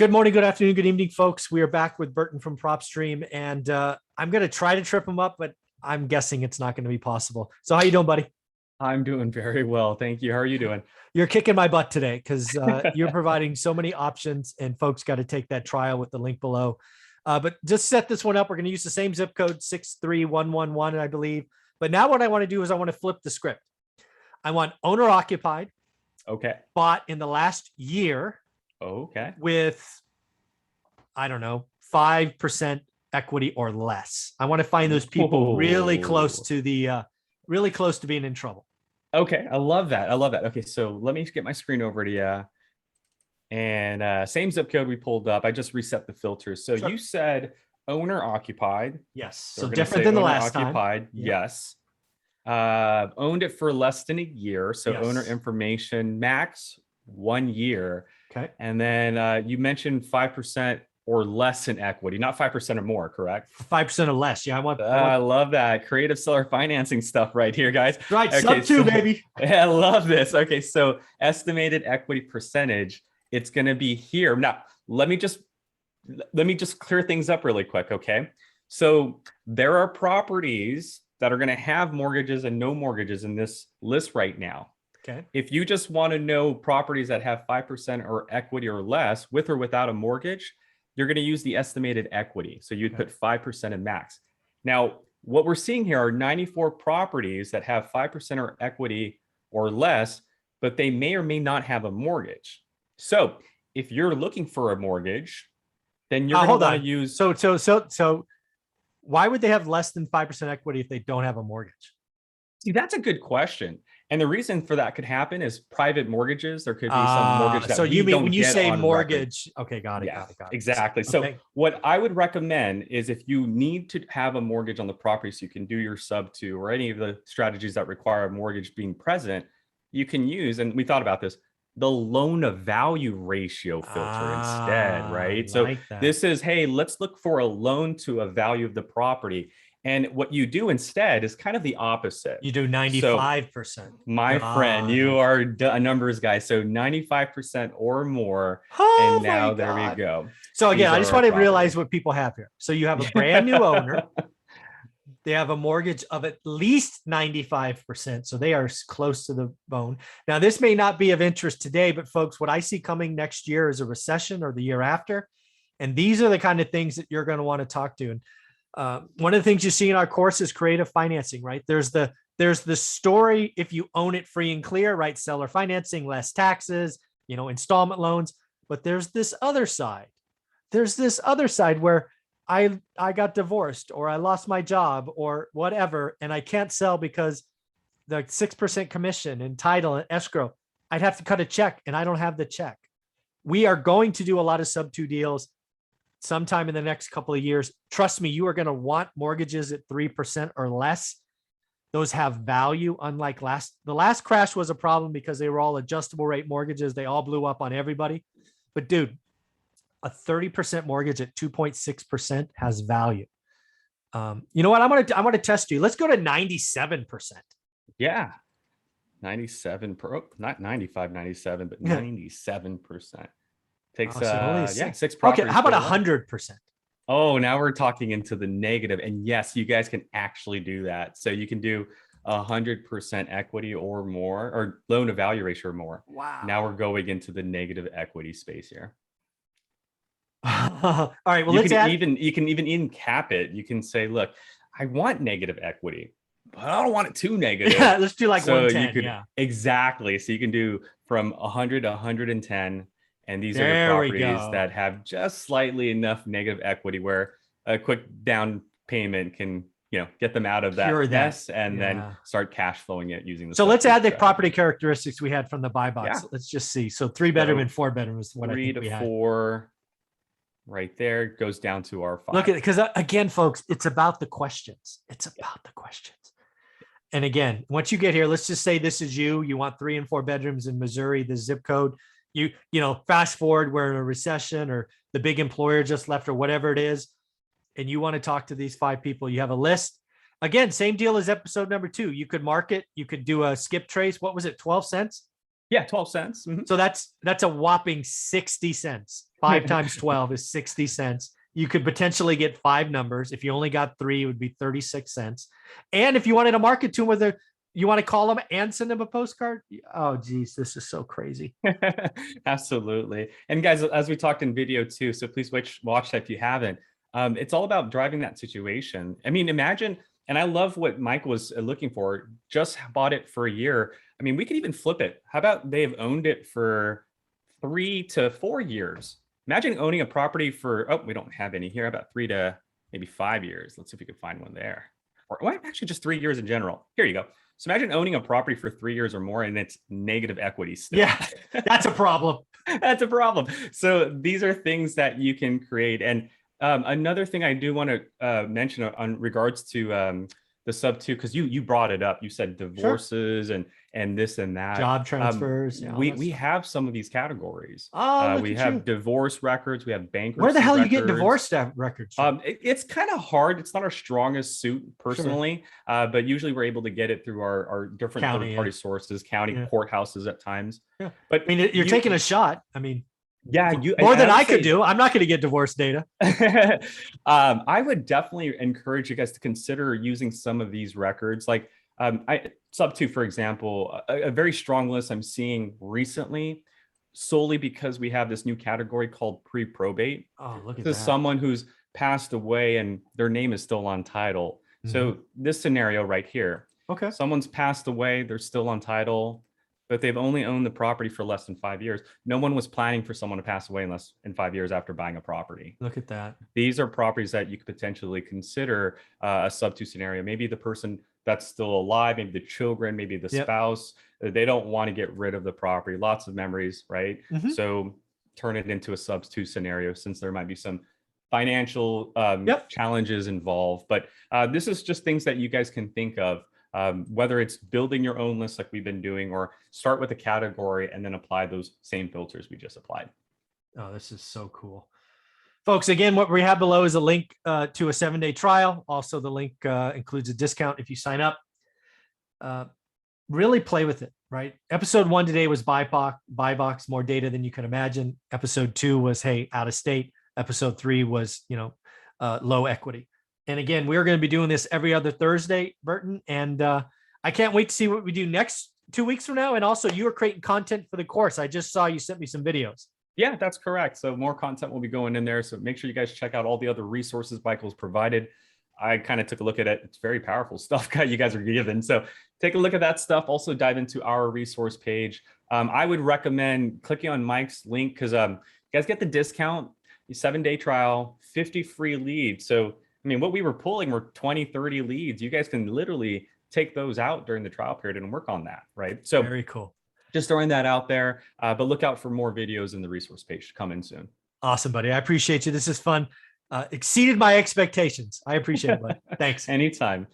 Good morning, good afternoon, good evening, folks. We are back with Burton from PropStream, and I'm going to try to trip him up, but I'm guessing it's not going to be possible. So how you doing, buddy? I'm doing very well. Thank you. How are you doing? You're kicking my butt today because you're providing so many options, and folks got to take that trial with the link below. But just set this one up. We're going to use the same zip code, 63111, I believe. But now what I want to do is I want to flip the script. I want owner occupied, Okay. bought in the last year Okay. with, I don't know, 5% equity or less. I want to find those people really close to being in trouble. Okay. I love that. I love that. Okay. So let me get my screen over to you. And same zip code we pulled up. I just reset the filters. So Sure. You said owner occupied. Yes. So So different than the last occupied. time. Yep. Yes. Owned it for less than a year. So Yes. owner information max 1 year. Okay. And then you mentioned 5% or less in equity, not 5% or more, correct? 5% or less. Yeah, I love that creative seller financing stuff right here, guys. Right, Okay, sub two, baby. Yeah, I love this. Okay, so estimated equity percentage, it's going to be here. Now, let me just clear things up really quick, okay? So there are properties that are going to have mortgages and no mortgages in this list right now. Okay. If you just want to know properties that have 5% or equity or less, with or without a mortgage, you're going to use the estimated equity. So you'd put 5% in max. Now, what we're seeing here are 94 properties that have 5% or equity or less, but they may or may not have a mortgage. So if you're looking for a mortgage, then you're going to want to use. So why would they have less than 5% equity if they don't have a mortgage? See, that's a good question. And the reason for that could happen is private mortgages. There could be some mortgage that so you mean when you say mortgage, record. Okay, got it, Yeah, got it. Exactly. Okay. So what I would recommend is if you need to have a mortgage on the property so you can do your sub to or any of the strategies that require a mortgage being present, you can use, and we thought about this, the loan to value ratio filter instead, right? So this is, hey, let's look for a loan to a value of the property. And what you do instead is kind of the opposite. You do 95%. So, my friend, you are a numbers guy. So 95% or more. Oh, and now there we go. So again, I just want to realize what people have here. So you have a brand new owner. They have a mortgage of at least 95%. So they are close to the bone. Now, this may not be of interest today, but folks, what I see coming next year is a recession or the year after. And these are the kind of things that you're going to want to talk to. And one of the things you see in our course is creative financing, right? There's the story. If you own it free and clear, right? Seller financing, less taxes, installment loans. But there's this other side. There's this other side where I got divorced or I lost my job or whatever, and I can't sell because the 6% commission and title and escrow, I'd have to cut a check and I don't have the check. We are going to do a lot of sub 2 deals sometime in the next couple of years. Trust me, you are going to want mortgages at 3% or less. Those have value. Unlike the last crash was a problem because they were all adjustable rate mortgages. They all blew up on everybody. But dude, a 30% mortgage at 2.6% has value. You know what? I'm going to test you. Let's go to 97%. Yeah. 97 not 95, 97, but 97%. Takes 6 properties. Okay, how about 100%? Oh, now we're talking into the negative. And yes, you guys can actually do that. So you can do 100% equity or more, or loan to value ratio or more. Wow. Now we're going into the negative equity space here. All right. Well, you can even cap it. You can say, look, I want negative equity, but I don't want it too negative. Yeah, let's do like 110. You could, exactly. So you can do from 100 to 110. And these are the properties that have just slightly enough negative equity where a quick down payment can, get them out of that mess and then start cash flowing it using the. So let's add the property characteristics we had from the buy box. Yeah. Let's just see. So 3-bedroom and 4-bedroom is what I think we had. 3 to 4 right there goes down to our 5. Look at it. Because again, folks, it's about the questions. It's about the questions. And again, once you get here, let's just say this is you want 3 and 4 bedrooms in Missouri, the zip code. You fast forward, we're in a recession or the big employer just left or whatever it is, and you want to talk to these 5 people. You have a list. Again, same deal as episode number 2. You could market. You could do a skip trace. What was it? 12 cents? Yeah, 12 cents. Mhm. So that's a whopping 60 cents. 5 times 12 is 60 cents. You could potentially get 5 numbers. If you only got 3, it would be 36 cents. And if you wanted to market to them, whether you want to call them and send them a postcard. Oh, geez, this is so crazy. Absolutely. And guys, as we talked in video too, so please watch that if you haven't. It's all about driving that situation. I mean, imagine, and I love what Mike was looking for, just bought it for a year. I mean, we could even flip it. How about they've owned it for 3 to 4 years? Imagine owning a property for, oh, we don't have any here, about 3 to maybe 5 years. Let's see if we can find one there. Or well, actually just 3 years in general. Here you go. So imagine owning a property for 3 years or more and it's negative equity still. Yeah, that's a problem. That's a problem. So these are things that you can create. And another thing I do want to mention on regards to the sub 2, because you brought it up. You said divorces and this and that. Job transfers. We have some of these categories. Oh, we have divorce records. We have bankruptcy. Where the hell records. you get divorce records? It's kind of hard. It's not our strongest suit personally, but usually we're able to get it through our different third-party sources, county courthouses at times. Yeah. But I mean, you're taking a shot. I mean, yeah, more than I could do. I'm not going to get divorce data. I would definitely encourage you guys to consider using some of these records. Like sub 2, for example, a very strong list I'm seeing recently, solely because we have this new category called pre-probate. Oh, look at this that. Is someone who's passed away and their name is still on title. Mm-hmm. So this scenario right here, okay, someone's passed away, they're still on title, but they've only owned the property for less than 5 years. No one was planning for someone to pass away in 5 years after buying a property. Look at that. These are properties that you could potentially consider a sub 2 scenario. Maybe the person that's still alive, maybe the children, maybe the spouse, they don't want to get rid of the property. Lots of memories, right? Mm-hmm. So turn it into a sub 2 scenario, since there might be some financial challenges involved. But this is just things that you guys can think of. Whether it's building your own list like we've been doing, or start with a category and then apply those same filters we just applied. Oh, this is so cool. Folks, again, what we have below is a link to a 7-day trial. Also, the link includes a discount if you sign up. Really play with it, right? Episode 1 today was buy box, more data than you can imagine. Episode 2 was, hey, out of state. Episode 3 was, low equity. And again, we're going to be doing this every other Thursday, Burton. And I can't wait to see what we do next 2 weeks from now. And also, you are creating content for the course. I just saw you sent me some videos. Yeah, that's correct. So more content will be going in there. So make sure you guys check out all the other resources Michael's provided. I kind of took a look at it. It's very powerful stuff you guys are given. So take a look at that stuff. Also dive into our resource page. I would recommend clicking on Mike's link, because you guys get the discount, the 7-day trial, 50 free leads. So, I mean, what we were pulling were 20, 30 leads. You guys can literally take those out during the trial period and work on that, right? So very cool. Just throwing that out there, but look out for more videos in the resource page coming soon. Awesome, buddy. I appreciate you. This is fun. Exceeded my expectations. I appreciate it, buddy. Thanks. Anytime.